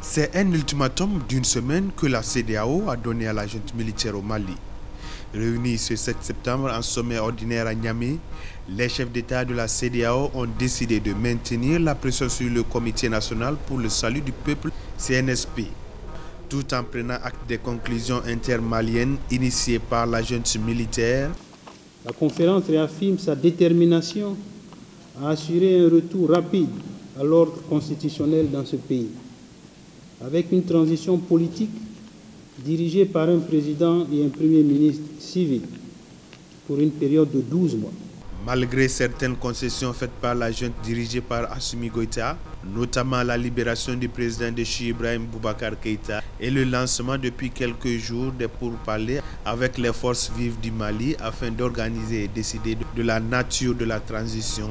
C'est un ultimatum d'une semaine que la CEDEAO a donné à la junte militaire au Mali. Réunis ce 7 septembre en sommet ordinaire à Niamey, les chefs d'État de la CEDEAO ont décidé de maintenir la pression sur le Comité national pour le salut du peuple CNSP, tout en prenant acte des conclusions intermaliennes initiées par la junte militaire. La conférence réaffirme sa détermination à assurer un retour rapide à l'ordre constitutionnel dans ce pays, avec une transition politique dirigée par un président et un premier ministre civil pour une période de 12 mois. Malgré certaines concessions faites par la junte dirigée par Assimi Goïta, notamment la libération du président de Cheikh Ibrahim Boubacar Keïta et le lancement depuis quelques jours des pourparlers avec les forces vives du Mali afin d'organiser et décider de la nature de la transition,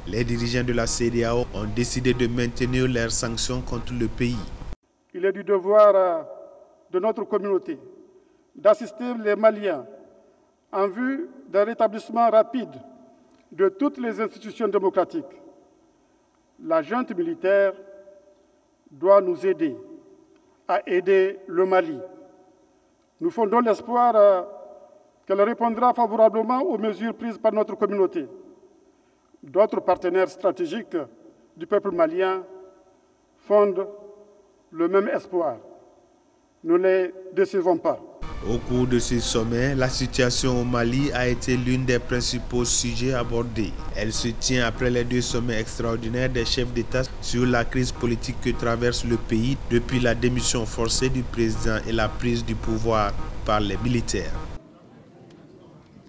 les dirigeants de la CEDEAO ont décidé de maintenir leurs sanctions contre le pays. Il est du devoir de notre communauté d'assister les Maliens en vue d'un rétablissement rapide de toutes les institutions démocratiques. La junte militaire doit nous aider à aider le Mali. Nous fondons l'espoir qu'elle répondra favorablement aux mesures prises par notre communauté. D'autres partenaires stratégiques du peuple malien fondent le même espoir. Ne les décevons pas. Au cours de ce sommet, la situation au Mali a été l'une des principaux sujets abordés. Elle se tient après les 2 sommets extraordinaires des chefs d'État sur la crise politique que traverse le pays depuis la démission forcée du président et la prise du pouvoir par les militaires.